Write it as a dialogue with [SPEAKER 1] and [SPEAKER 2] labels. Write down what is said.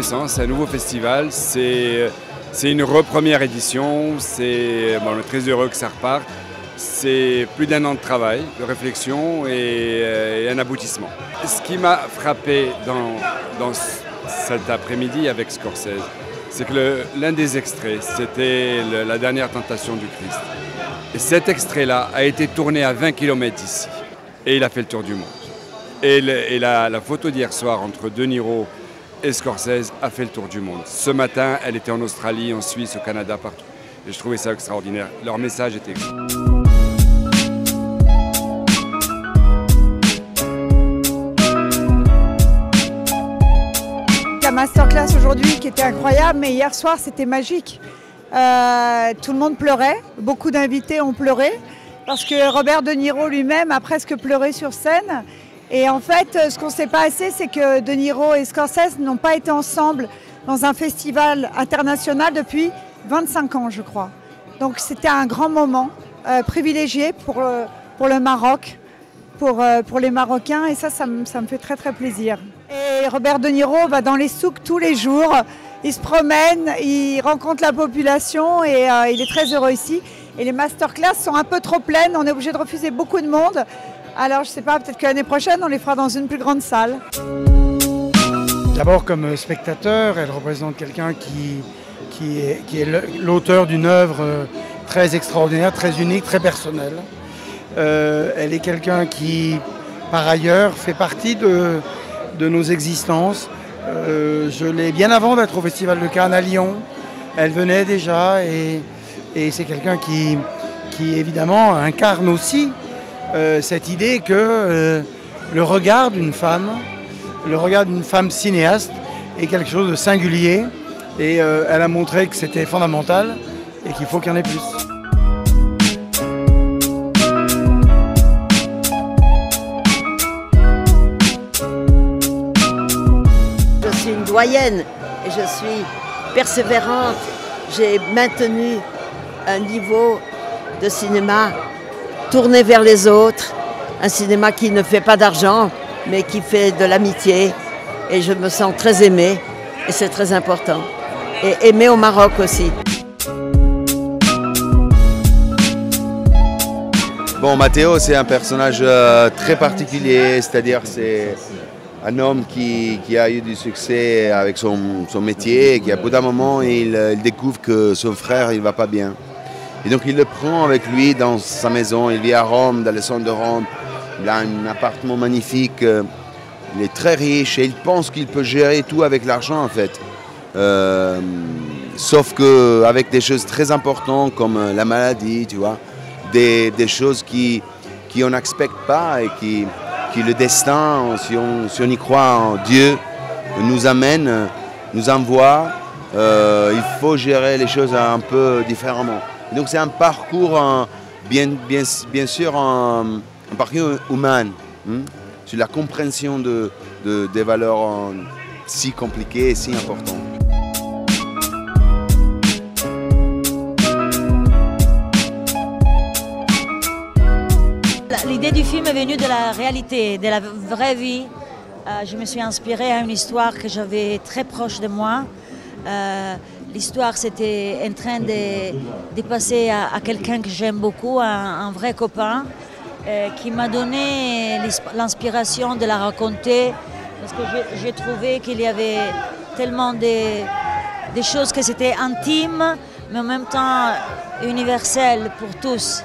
[SPEAKER 1] naissance, c'est un nouveau festival, c'est une première édition, on est très heureux que ça reparte. C'est plus d'1 an de travail, de réflexion et un aboutissement. Ce qui m'a frappé dans cet après-midi avec Scorsese, c'est que l'un des extraits, c'était la dernière tentation du Christ. Et cet extrait-là a été tourné à 20 km d'ici. Et il a fait le tour du monde. Et la photo d'hier soir entre De Niro et Scorsese a fait le tour du monde. Ce matin, elle était en Australie, en Suisse, au Canada, partout. Et je trouvais ça extraordinaire. Leur message était...
[SPEAKER 2] La masterclass aujourd'hui qui était incroyable, mais hier soir c'était magique. Tout le monde pleurait, beaucoup d'invités ont pleuré, parce que Robert De Niro lui-même a presque pleuré sur scène. Et en fait, ce qu'on ne sait pas assez, c'est que De Niro et Scorsese n'ont pas été ensemble dans un festival international depuis 25 ans, je crois. Donc c'était un grand moment privilégié pour le Maroc, pour les Marocains, et ça me fait très très plaisir. Et Robert De Niro va dans les souks tous les jours, il se promène, il rencontre la population et il est très heureux ici. Et les masterclass sont un peu trop pleines, on est obligé de refuser beaucoup de monde. Alors je ne sais pas, peut-être que l'année prochaine on les fera dans une plus grande salle.
[SPEAKER 3] D'abord comme spectateur, elle représente quelqu'un qui est l'auteur d'une œuvre très extraordinaire, très unique, très personnelle. Elle est quelqu'un qui, par ailleurs, fait partie de nos existences. Je l'ai bien avant d'être au Festival de Cannes à Lyon. Elle venait déjà et c'est quelqu'un qui évidemment incarne aussi cette idée que le regard d'une femme cinéaste est quelque chose de singulier et elle a montré que c'était fondamental et qu'il faut qu'il y en ait plus.
[SPEAKER 4] Je suis une doyenne et je suis persévérante. J'ai maintenu un niveau de cinéma tourné vers les autres, un cinéma qui ne fait pas d'argent, mais qui fait de l'amitié. Et je me sens très aimée, et c'est très important. Et aimée au Maroc aussi.
[SPEAKER 5] Bon, Matteo, c'est un personnage très particulier, c'est-à-dire c'est un homme qui a eu du succès avec son métier et qui, à bout d'un moment, il découvre que son frère, il ne va pas bien. Et donc, il le prend avec lui dans sa maison. Il vit à Rome, dans le centre de Rome. Il a un appartement magnifique. Il est très riche et il pense qu'il peut gérer tout avec l'argent, en fait. Sauf qu'avec des choses très importantes comme la maladie, tu vois, des choses qu'on n'expecte pas et qui le destin, si on y croit en Dieu, nous amène, nous envoie. Il faut gérer les choses un peu différemment. Et donc c'est un parcours, bien sûr, un parcours humain, sur la compréhension des valeurs si compliquées et si importantes.
[SPEAKER 6] L'idée du film est venue de la réalité, de la vraie vie. Je me suis inspirée à une histoire que j'avais très proche de moi. L'histoire, c'était en train de passer à quelqu'un que j'aime beaucoup, un vrai copain, qui m'a donné l'inspiration de la raconter, parce que j'ai trouvé qu'il y avait tellement des choses que c'était intime, mais en même temps universelles pour tous.